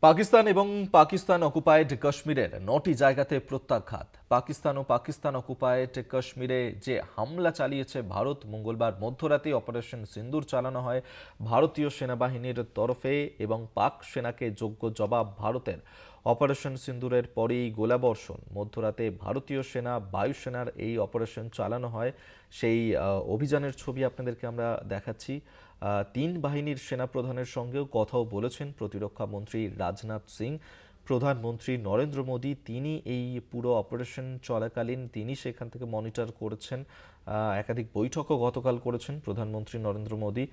পাকিস্তান এবং পাকিস্তান অকুপায়েড কাশ্মীরের ৯টি জায়গাতে প্রত্যাঘাত। পাকিস্তান ও পাকিস্তান অকুপায়েড কাশ্মীরে যে হামলা চালিয়েছে ভারত, মঙ্গলবার মধ্যরাতে অপারেশন সিন্দুর চালানো হয় ভারতীয় সেনাবাহিনীর তরফে এবং পাক সেনাকে যোগ্য জবাব ভারতের। অপারেশন সিন্দুরের পরেই গোলাবর্ষণ। মধ্যরাতে ভারতীয় সেনা, বায়ুসেনার এই অপারেশন চালানো হয়। সেই অভিযানের ছবি আপনাদেরকে আমরা দেখাচ্ছি। তিন বাহিনীর সেনাপ্রধানের সঙ্গেও কথাও বলেছেন প্রতিরক্ষা মন্ত্রী রাজনাথ সিং। প্রধানমন্ত্রী নরেন্দ্র মোদী তিনি এই পুরো অপারেশন চলাকালীন তিনি সেখান থেকে মনিটর করেছেন। একাধিক বৈঠকও গতকাল করেছেন প্রধানমন্ত্রী নরেন্দ্র মোদী।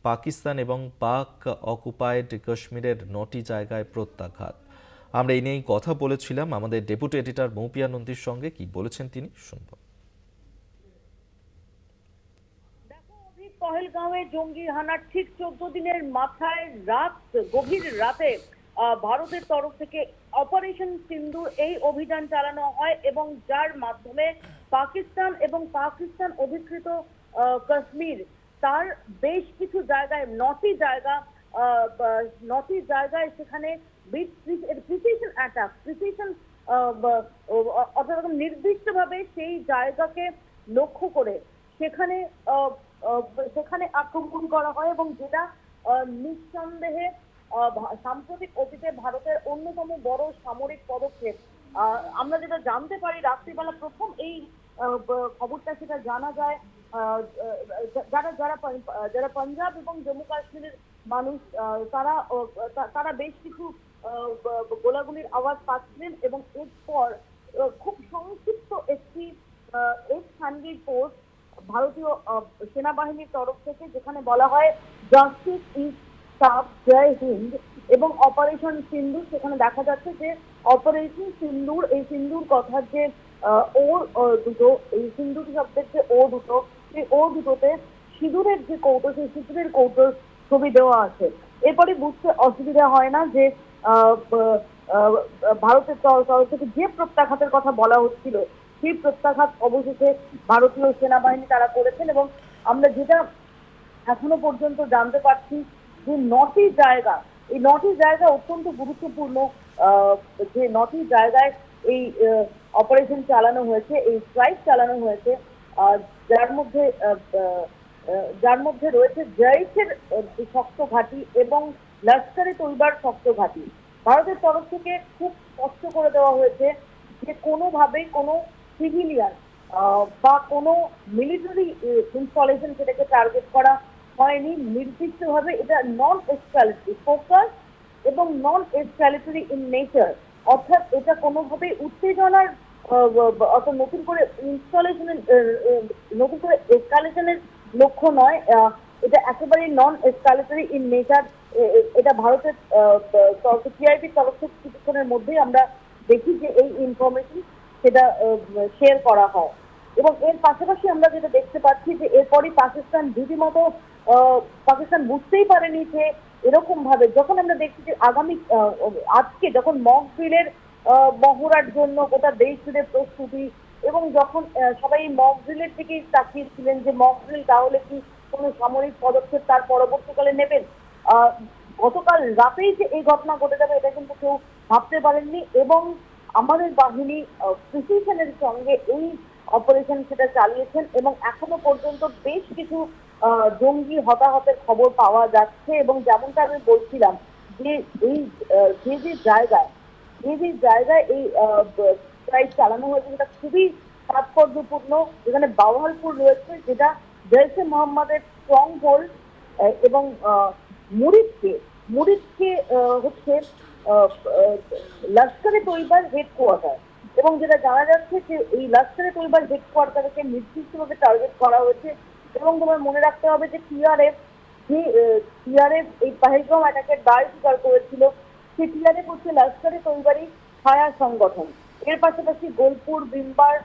পাকিস্তান এবং পাক অকুপায়েড কাশ্মীরের ৯টি জায়গায় প্রত্যাঘাত। আমরা এই নিয়েই কথা বলেছিলাম আমাদের ডেপুটি এডিটর মৌপিয়া নন্দীর সঙ্গে। কি বলেছেন তিনি শুনব। পহেলগাঁওয়ে জঙ্গি হানার ঠিক 14 দিনের মাথায় গভীর রাতে ভারতের তরফ থেকে অপারেশন সিন্দুর এই অভিযান চালানো হয় এবং যার মাধ্যমে পাকিস্তান এবং পাকিস্তান অধিকৃত কাশ্মীর তার বেশ কিছু জায়গায় 9টি জায়গায় সেখানে প্রিসিশন অ্যাটাক অর্থাৎ নির্দিষ্টভাবে সেই জায়গাকে লক্ষ্য করে সেখানে সেখানে আক্রমণ করা হয় এবং যেটা নিঃসন্দেহে সাম্প্রতিক অতীতে ভারতের অন্যতম বড় সামরিক পদক্ষেপ। আমরা যেটা জানতে পারি রাত্রিবেলা প্রথম এই খবরটা সেটা জানা যায় যারা যারা যারা পাঞ্জাব এবং জম্মু কাশ্মীরের মানুষ তারা বেশ কিছু গোলাগুলির আওয়াজ পাচ্ছিলেন এবং এরপর খুব সংক্ষিপ্ত একটি এক্স পোস্ট ভারতীয় সেনাবাহিনীর তরফ থেকে যেখানে বলা হয় জাস্টিস ইজ সার্ভ, জয় হিন্দ এবং অপারেশন সিন্দুর। সেখানে দেখা যাচ্ছে যে অপারেশন সিন্দুর, এই সিন্দুর কথার যে দুটো, এই সিন্দুর শব্দের যে দুটো, সেই দুটোতে সিঁদুরের যে কৌটো, সেই সিঁদুরের কৌটোর ছবি দেওয়া আছে। এরপরে বুঝতে অসুবিধা হয় না যে ভারতের তরফ থেকে যে প্রত্যাঘাতের কথা বলা হচ্ছিল সেই প্রত্যাঘাত অবশেষে ভারতীয় সেনাবাহিনী তারা করেছেন। এবং আমরা যেটা এখনো পর্যন্ত জানতে পারছি যে 9টি জায়গা, এই 9টি জায়গা অত্যন্ত গুরুত্বপূর্ণ। যে 9টি জায়গায় এই অপারেশন চালানো হয়েছে, এই স্ট্রাইক চালানো হয়েছে, যার মধ্যে রয়েছে জৈশের শক্ত ঘাঁটি এবং লস্করে তৈবার শক্ত ঘাঁটি। ভারতের তরফ থেকে খুব স্পষ্ট করে দেওয়া হয়েছে যে কোনোভাবেই কোনো সিভিলিয়ান বা কোনো মিলিটারি ইনস্টলেশন সেটাকে টার্গেট করা হয়নি। নির্দিষ্টভাবে এটা নন এসকালেটরি ফোকাস এবং নন এসকালেটরি ইন নেচার, অর্থাৎ এটা কোনোভাবেই উত্তেজনার অর্থাৎ নতুন করে এসকালেশনের লক্ষ্য নয়। এটা একেবারে নন এসকালেটরি ইন নেচার। এটা ভারতের সিআইবির তরফ থেকে কিছুক্ষণের মধ্যেই আমরা দেখি যে এই ইনফরমেশন সেটা শেয়ার করা হয়। এবং এর পাশাপাশি আমরা যেটা দেখতে পাচ্ছি যে এরপরই পাকিস্তান রীতিমতো পাকিস্তান বুঝতেই পারেনি যে এরকম ভাবে, যখন আমরা দেখছি যে আজকে যখন মক ড্রিলের মহড়ার জন্য গোটা দেশ জুড়ে প্রস্তুতি, এবং যখন সবাই মক ড্রিলের দিকেই তাকিয়েছিলেন যে মক ড্রিল তাহলে কি কোনো সামরিক পদক্ষেপ তার পরবর্তীকালে নেবেন, গতকাল রাতেই যে এই ঘটনা ঘটে যাবে এটা কিন্তু কেউ ভাবতে পারেননি। এবং আমাদের বাহিনী প্রিসিশনের সঙ্গে এই অপারেশন সেটা চালিয়েছেন এবং এখনো পর্যন্ত বেশ কিছু জঙ্গি হতাহতের খবর পাওয়া যাচ্ছে। এবং যেমনটা আমি বলছিলাম যে এই যে জায়গায় এই স্ট্রাইক চালানো হয়েছে সেটা খুবই তাৎপর্যপূর্ণ। যেখানে বাওয়ালপুর রয়েছে, যেটা জৈশে মোহাম্মদের স্ট্রং হোল্ড, এবং মুরিদকে হচ্ছে লস্করে তৈবার হেডকোয়ার্টার। এবং যেটা জানা যাচ্ছে যে এই লস্করে তৈবার হেডকোয়ার্টারকে নির্দিষ্টভাবে টার্গেট করা হয়েছে। এবং তোমার মনে রাখতে হবে যে টিআরএফ এই পহেলগাঁও অ্যাটাকের দায় স্বীকার করেছিল। সেই টিআরএফ হচ্ছে লস্করে তৈবারই ছায়া সংগঠন। এর পাশাপাশি গোলপুর, বিম্বার,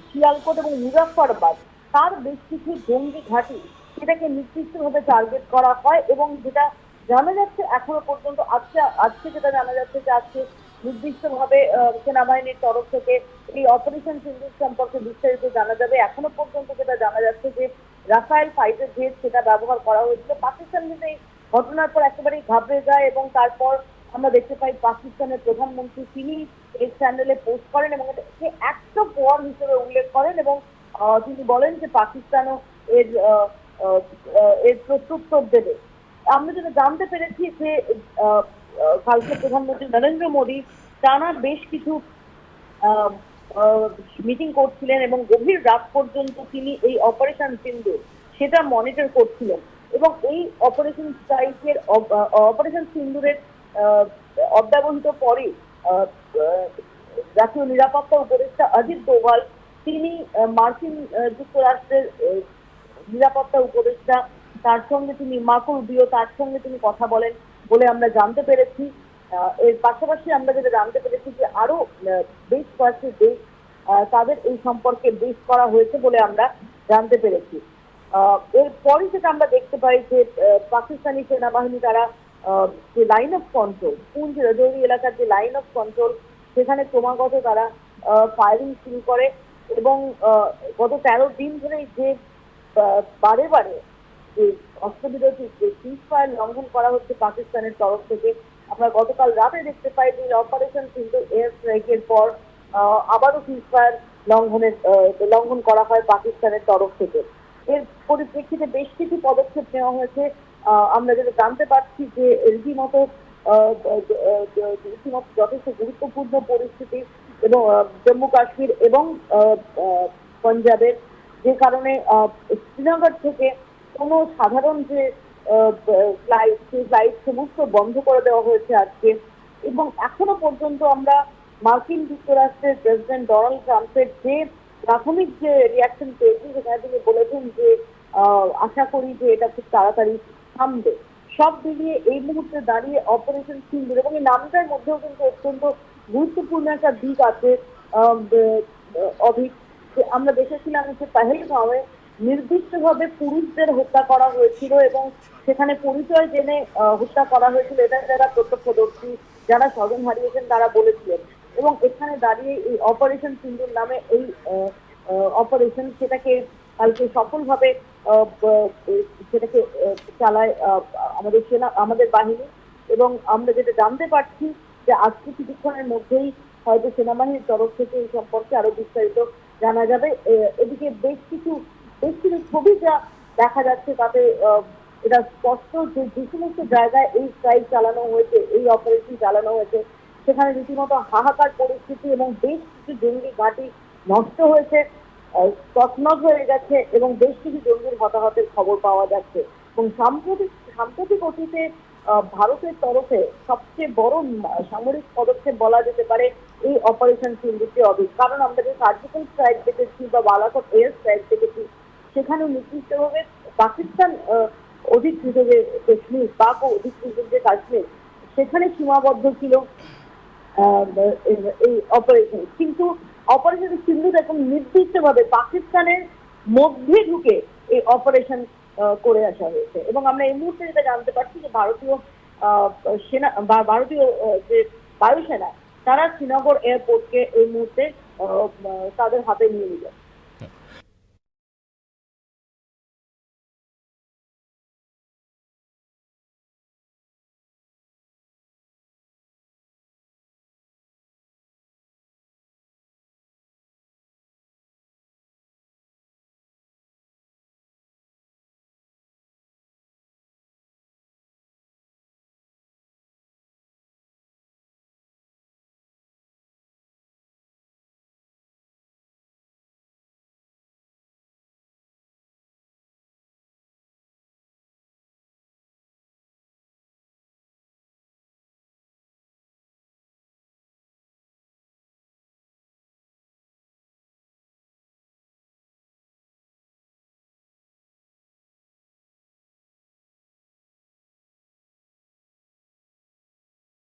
শিয়ালকোট এবং মুজাফফরবাদ তার বেশ কিছু জঙ্গি ঘাঁটি সেটাকে নির্দিষ্টভাবে টার্গেট করা হয়। এবং যেটা জানা যাচ্ছে এখনো পর্যন্ত আজকে যেটা জানা যাচ্ছে যে আজকে নির্দিষ্টভাবে সেনাবাহিনীর তরফ থেকে এই অপারেশন সিন্দুর সম্পর্কে বিস্তারিত জানা যাবে। এখনো পর্যন্ত যেটা জানা যাচ্ছে যে রাফায়েল ফাইটার জেট সেটা ব্যবহার করা হয়েছিল। পাকিস্তান কিন্তু এই ঘটনার পর একেবারেই ঘাবড়ে যায় এবং তারপর আমরা দেখতে পাই পাকিস্তানের প্রধানমন্ত্রী তিনি এই চ্যানেলে পোস্ট করেন এবং এটাকে অ্যাক্ট অফ ওয়ার হিসেবে উল্লেখ করেন এবং তিনি বলেন যে পাকিস্তানও এর এর প্রত্যুত্তর দেবে। আমরা যেটা জানতে পেরেছি যে ভারতের প্রধানমন্ত্রী নরেন্দ্র মোদী টানা বেশ কিছু মিটিং করছিলেন এবং গভীর রাত পর্যন্ত তিনি এই অপারেশন সিন্দুর সেটা মনিটর করছিলেন এবং এই অপারেশন সিন্দুরের অব্যবহিত পরে জাতীয় নিরাপত্তা উপদেষ্টা অজিত দোভাল তিনি মার্কিন যুক্তরাষ্ট্রের নিরাপত্তা উপদেষ্টা তার সঙ্গে তিনি মার্কো রুবিও তার সঙ্গে তিনি কথা বলেন বলে আমরা জানতে পেরেছি। এর পাশাপাশি আমরা যেটা জানতে পেরেছি যে আরো বেশ কয়েকটি দেশ তাদের এই সম্পর্কে ব্রিফ করা হয়েছে বলে আমরা জানতে পেরেছি। এরপরই যেটা আমরা দেখতে পাই যে পাকিস্তানি সেনাবাহিনী তারা যে line of control Poonch Rajouri এলাকার যে লাইন অফ কন্ট্রোল সেখানে ক্রমাগত তারা ফায়ারিং শুরু করে এবং গত 13 দিন ধরে যে বারে বারে যে অস্ত্রবিরতির যে সিজফায়ার লঙ্ঘন করা হচ্ছে পাকিস্তানের তরফ থেকে আমরা গতকাল রাতে দেখতে পাই যে অপারেশন সিন্ধু এয়ার স্ট্রাইকের পর আবারও সিজফায়ার লঙ্ঘন করা হয় পাকিস্তানের তরফ থেকে। এর পরিপ্রেক্ষিতে বেশ কিছু পদক্ষেপ নেওয়া হয়েছে। আমরা যেটা জানতে পারছি যে রীতিমতো যথেষ্ট গুরুত্বপূর্ণ পরিস্থিতি এবং জম্মু কাশ্মীর এবং পাঞ্জাবের যে কারণে শ্রীনগর থেকে কোনো সাধারণ যে ফ্লাইট সেই ফ্লাইট সমস্ত বন্ধ করে দেওয়া হয়েছে আজকে এবং এখনো পর্যন্ত আমরা মার্কিন যুক্তরাষ্ট্রের প্রেসিডেন্ট ডোনাল্ড ট্রাম্পের যে প্রাথমিক যে রিয়াকশন পেয়েছি সেখানে তিনি বলেছেন যে আশা করি যে এটা খুব তাড়াতাড়ি থামবে। সব মিলিয়ে এই মুহূর্তে দাঁড়িয়ে অপারেশন সিন্দুর এবং এই নামটার মধ্যেও কিন্তু অত্যন্ত গুরুত্বপূর্ণ একটা দিক আছে। আমরা দেখেছিলাম যে পহেলগাঁওয়ে নির্দিষ্টভাবে পুরুষদের হত্যা করা হয়েছিল এবং সেখানে পরিচয় জেনে হত্যা করা হয়েছিল এটা যারা প্রত্যক্ষদর্শী যারা স্বজন হারিয়েছেন তারা বলেছিলেন এবং এখানে দাঁড়িয়ে এই অপারেশন সিন্দুর নামে এই অপারেশন সেটাকে কালকে সফলভাবে সেটাকে চালায় আমাদের বাহিনী এবং আমরা যেটা জানতে পারছি যে আজকে কিছুক্ষণের মধ্যেই হয়তো সেনাবাহিনীর তরফ থেকে এই সম্পর্কে আরো বিস্তারিত জানা যাবে। এদিকে বেশ কিছু ছবি যা দেখা যাচ্ছে তাতে এটা স্পষ্ট যে যে সমস্ত জায়গায় এই স্ট্রাইক চালানো হয়েছে এই অপারেশন চালানো হয়েছে সেখানে রীতিমতো হাহাকার পরিস্থিতি এবং বেশ কিছু জঙ্গি ঘাঁটি নষ্ট হয়েছে, তছনছ হয়ে গেছে এবং বেশ কিছু জঙ্গির হতাহতের খবর পাওয়া যাচ্ছে এবং সাম্প্রতিক অতীতে ভারতের তরফে সবচেয়ে বড় সামরিক পদক্ষেপ বলা যেতে পারে এই অপারেশন সিন্দুরকে অধিক, কারণ আমরা যে সার্জিক্যাল স্ট্রাইক দেখেছি বা বালাকোট এয়ার স্ট্রাইক দেখেছি সেখানে নির্দিষ্টভাবে পাকিস্তান অধিকৃত যে কাশ্মীর পাক অধিকৃত যে কাশ্মীর সেখানে সীমাবদ্ধ ছিল এই অপারেশন, কিন্তু অপারেশন সিন্দুর এখন নির্দিষ্টভাবে পাকিস্তানের মধ্যে ঢুকে এই অপারেশন করে আসা হয়েছে এবং আমরা এই মুহূর্তে যেটা জানতে পারছি যে ভারতীয় সেনা বা ভারতীয় যে বায়ুসেনা তারা শ্রীনগর এয়ারপোর্টকে এই মুহূর্তে তাদের হাতে নিয়ে নিল।